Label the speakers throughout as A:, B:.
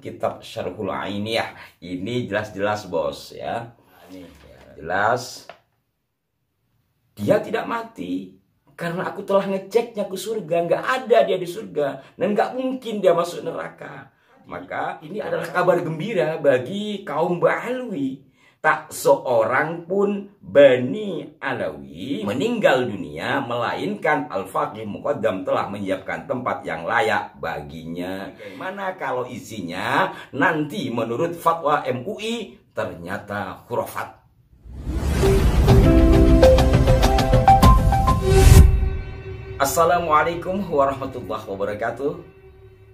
A: Kitab Syarhul Ainiyah ini jelas-jelas bos ya. Ini jelas dia tidak mati karena aku telah ngeceknya ke surga, nggak ada dia di surga dan nggak mungkin dia masuk neraka. Maka ini adalah kabar gembira bagi kaum Ba'alwi. Tak seorang pun Bani Alawi meninggal dunia, melainkan Al-Faqih Muqaddam telah menyiapkan tempat yang layak baginya. Bagaimana kalau isinya nanti menurut fatwa MUI ternyata khurafat? Assalamualaikum warahmatullahi wabarakatuh.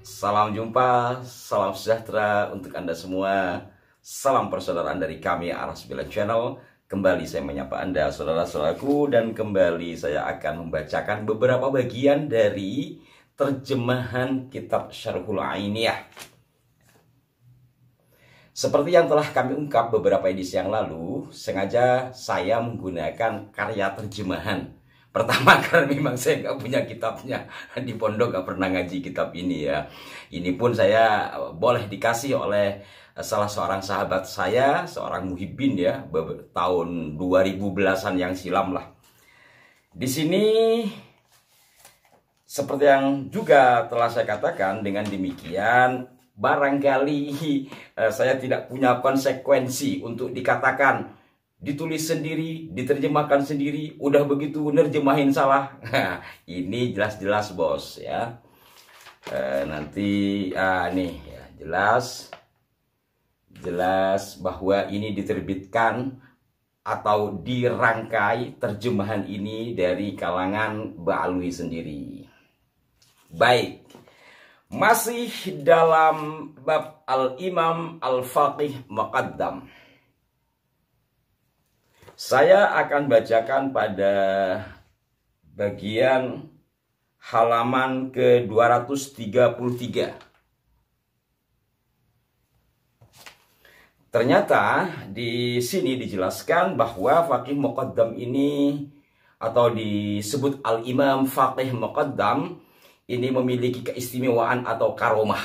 A: Salam jumpa, salam sejahtera untuk Anda semua. Salam persaudaraan dari kami Aras Bila Channel. Kembali saya menyapa Anda saudara-saudaraku, dan kembali saya akan membacakan beberapa bagian dari terjemahan kitab Syarhul Ainiyah. Seperti yang telah kami ungkap beberapa edisi yang lalu, sengaja saya menggunakan karya terjemahan. Pertama karena memang saya nggak punya kitabnya, di pondok nggak pernah ngaji kitab ini ya. Ini pun saya boleh dikasih oleh salah seorang sahabat saya, seorang muhibbin ya, tahun 2010-an yang silam lah. Di sini seperti yang juga telah saya katakan, dengan demikian barangkali saya tidak punya konsekuensi untuk dikatakan ditulis sendiri, diterjemahkan sendiri, udah begitu nerjemahin salah. Ini jelas-jelas bos ya. Nanti nih ya, jelas bahwa ini diterbitkan atau dirangkai terjemahan ini dari kalangan Ba'alwi sendiri. Baik, masih dalam bab Al-Imam Al-Faqih Muqaddam. Saya akan bacakan pada bagian halaman ke-233. Ternyata di sini dijelaskan bahwa Faqih Muqaddam ini, atau disebut Al-Imam Faqih Muqaddam, ini memiliki keistimewaan atau karomah.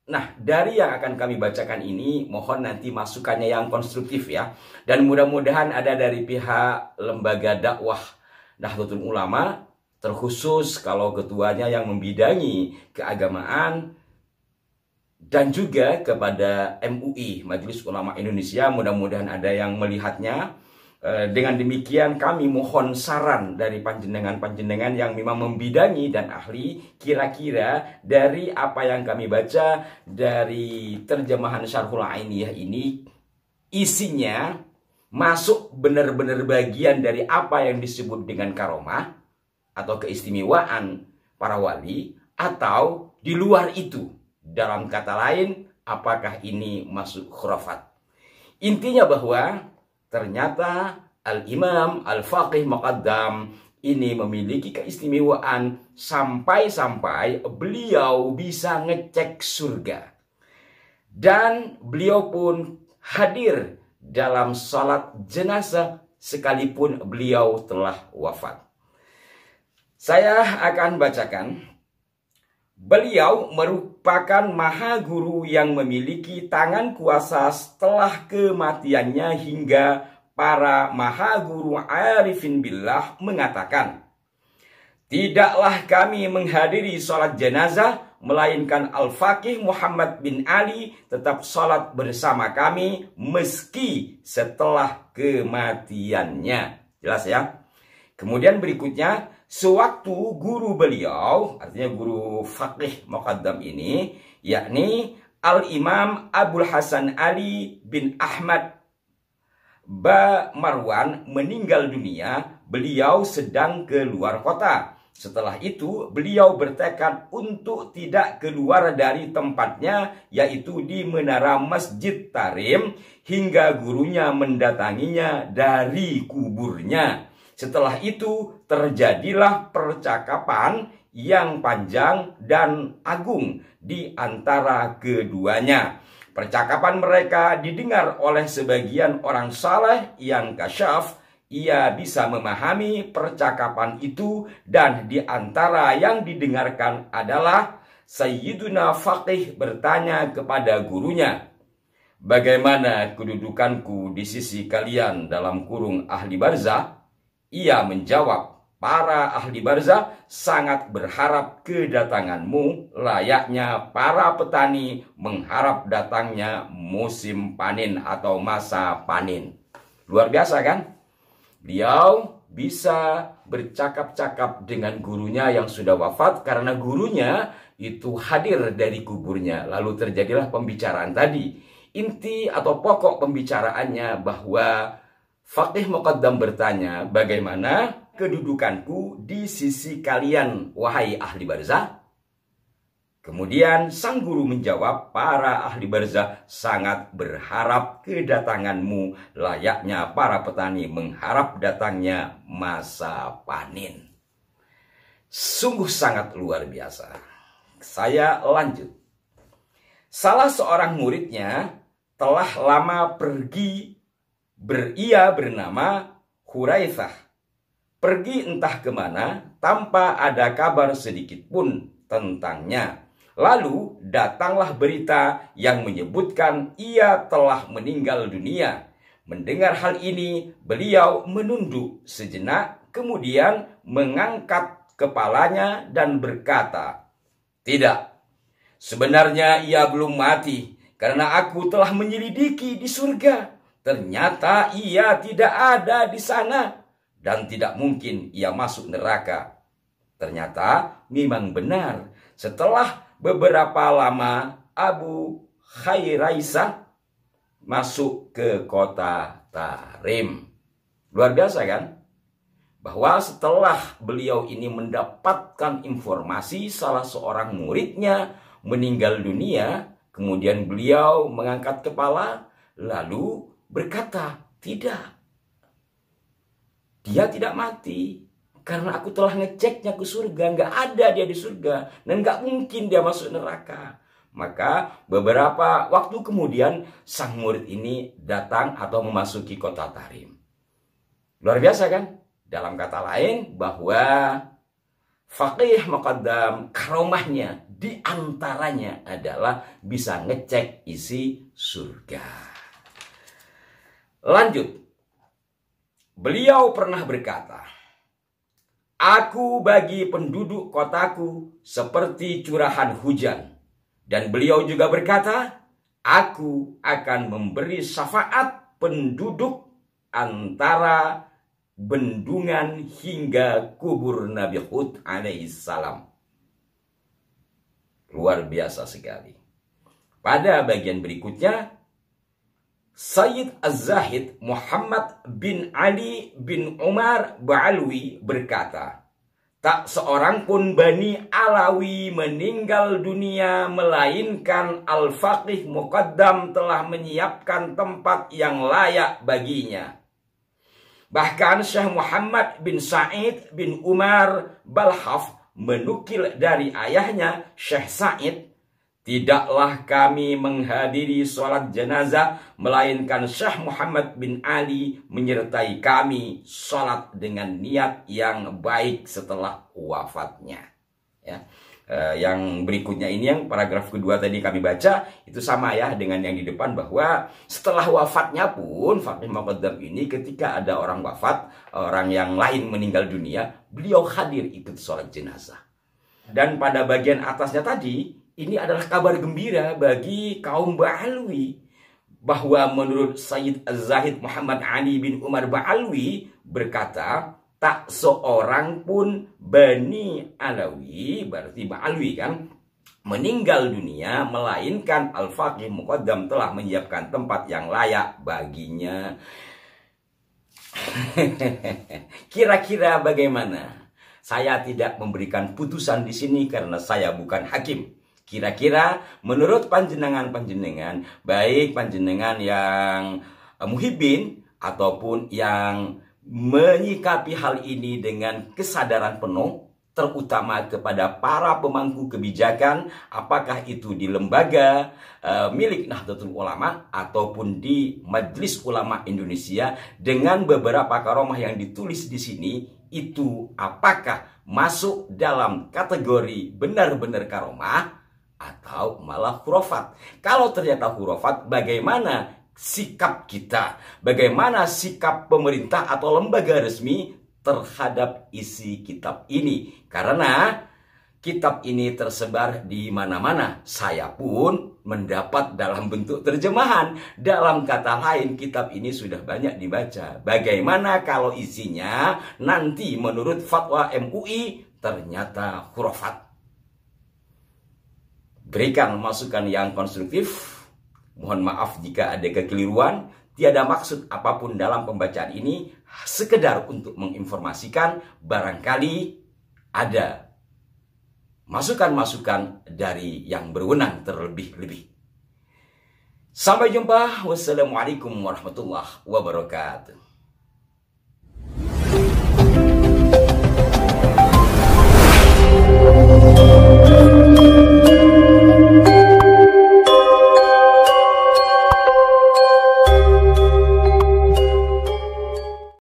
A: Nah, dari yang akan kami bacakan ini, mohon nanti masukannya yang konstruktif ya. Dan mudah-mudahan ada dari pihak lembaga dakwah Nahdlatul Ulama, terkhusus kalau ketuanya yang membidangi keagamaan, dan juga kepada MUI, Majelis Ulama Indonesia. Mudah-mudahan ada yang melihatnya. Dengan demikian kami mohon saran dari panjenengan-panjenengan yang memang membidangi dan ahli, kira-kira dari apa yang kami baca dari terjemahan Syarhul Ainiyah ini, isinya masuk benar-benar bagian dari apa yang disebut dengan karomah atau keistimewaan para wali, atau di luar itu. Dalam kata lain, apakah ini masuk khurafat? Intinya bahwa ternyata Al-Imam Al-Faqih Muqaddam ini memiliki keistimewaan sampai-sampai beliau bisa ngecek surga. Dan beliau pun hadir dalam salat jenazah sekalipun beliau telah wafat. Saya akan bacakan. Beliau merupakan maha guru yang memiliki tangan kuasa setelah kematiannya, hingga para maha guru arifin billah mengatakan, tidaklah kami menghadiri sholat jenazah, melainkan Al-Faqih Muhammad bin Ali tetap sholat bersama kami meski setelah kematiannya. Jelas ya? Kemudian berikutnya, sewaktu guru beliau, artinya guru Faqih Muqaddam ini, yakni Al-Imam Abul Hasan Ali bin Ahmad Ba Marwan meninggal dunia, beliau sedang keluar kota. Setelah itu beliau bertekad untuk tidak keluar dari tempatnya, yaitu di menara Masjid Tarim, hingga gurunya mendatanginya dari kuburnya. Setelah itu terjadilah percakapan yang panjang dan agung di antara keduanya. Percakapan mereka didengar oleh sebagian orang saleh yang kasyaf. Ia bisa memahami percakapan itu, dan di antara yang didengarkan adalah Sayyiduna Faqih bertanya kepada gurunya, bagaimana kedudukanku di sisi kalian dalam kurung ahli barzah? Ia menjawab, para ahli barzah sangat berharap kedatanganmu layaknya para petani mengharap datangnya musim panen atau masa panen. Luar biasa kan? Beliau bisa bercakap-cakap dengan gurunya yang sudah wafat karena gurunya itu hadir dari kuburnya. Lalu terjadilah pembicaraan tadi. Inti atau pokok pembicaraannya bahwa Faqih Muqaddam bertanya, bagaimana kedudukanku di sisi kalian, wahai ahli barzah? Kemudian sang guru menjawab, para ahli barzah sangat berharap kedatanganmu layaknya para petani mengharap datangnya masa panen. Sungguh sangat luar biasa. Saya lanjut. Salah seorang muridnya telah lama pergi, ia bernama Huraithah. Pergi entah kemana tanpa ada kabar sedikit pun tentangnya. Lalu datanglah berita yang menyebutkan ia telah meninggal dunia. Mendengar hal ini, beliau menunduk sejenak, kemudian mengangkat kepalanya dan berkata, "Tidak, sebenarnya ia belum mati, karena aku telah menyelidiki di surga. Ternyata ia tidak ada di sana, dan tidak mungkin ia masuk neraka." Ternyata memang benar. Setelah beberapa lama, Abu Khairaisah masuk ke kota Tarim. Luar biasa kan? Bahwa setelah beliau ini mendapatkan informasi salah seorang muridnya meninggal dunia, kemudian beliau mengangkat kepala lalu berkata, "Tidak, dia tidak mati, karena aku telah ngeceknya ke surga, nggak ada dia di surga, dan nggak mungkin dia masuk neraka." Maka beberapa waktu kemudian sang murid ini datang atau memasuki kota Tarim. Luar biasa kan? Dalam kata lain, bahwa Faqih Muqaddam karomahnya diantaranya adalah bisa ngecek isi surga. Lanjut. Beliau pernah berkata, "Aku bagi penduduk kotaku seperti curahan hujan." Dan beliau juga berkata, "Aku akan memberi syafaat penduduk antara bendungan hingga kubur Nabi Hud alaihissalam." Luar biasa sekali. Pada bagian berikutnya, Sayyid Az-Zahid Muhammad bin Ali bin Umar Ba'alwi berkata, "Tak seorang pun Bani Alawi meninggal dunia melainkan Al-Faqih Muqaddam telah menyiapkan tempat yang layak baginya." Bahkan Syekh Muhammad bin Sa'id bin Umar Balhaf menukil dari ayahnya Syekh Sa'id, "Tidaklah kami menghadiri sholat jenazah, melainkan Syekh Muhammad bin Ali menyertai kami sholat dengan niat yang baik setelah wafatnya." Ya. Yang berikutnya ini, yang paragraf kedua tadi kami baca, itu sama ya dengan yang di depan, bahwa setelah wafatnya pun Faqih Muqaddam ini ketika ada orang wafat, orang yang lain meninggal dunia, beliau hadir ikut sholat jenazah. Dan pada bagian atasnya tadi, ini adalah kabar gembira bagi kaum Ba'alwi, bahwa menurut Sayyid Az-Zahid Muhammad Ali bin Umar Ba'alwi berkata, tak seorang pun Bani Alawi, berarti Ba'alwi kan, meninggal dunia melainkan Al-Faqih Muqaddam telah menyiapkan tempat yang layak baginya. Kira-kira bagaimana? Saya tidak memberikan putusan di sini karena saya bukan hakim. Kira-kira menurut panjenengan, baik panjenengan yang muhibbin ataupun yang menyikapi hal ini dengan kesadaran penuh, terutama kepada para pemangku kebijakan, apakah itu di lembaga milik Nahdlatul Ulama ataupun di Majelis Ulama Indonesia, dengan beberapa karomah yang ditulis di sini, itu apakah masuk dalam kategori benar-benar karomah atau malah khurafat. Kalau ternyata khurafat, bagaimana sikap kita? Bagaimana sikap pemerintah atau lembaga resmi terhadap isi kitab ini? Karena kitab ini tersebar di mana-mana. Saya pun mendapat dalam bentuk terjemahan. Dalam kata lain, kitab ini sudah banyak dibaca. Bagaimana kalau isinya nanti menurut fatwa MUI ternyata khurafat? Berikan masukan yang konstruktif. Mohon maaf jika ada kekeliruan. Tiada maksud apapun dalam pembacaan ini. Sekedar untuk menginformasikan, barangkali ada masukan-masukan dari yang berwenang terlebih-lebih. Sampai jumpa. Wassalamualaikum warahmatullahi wabarakatuh.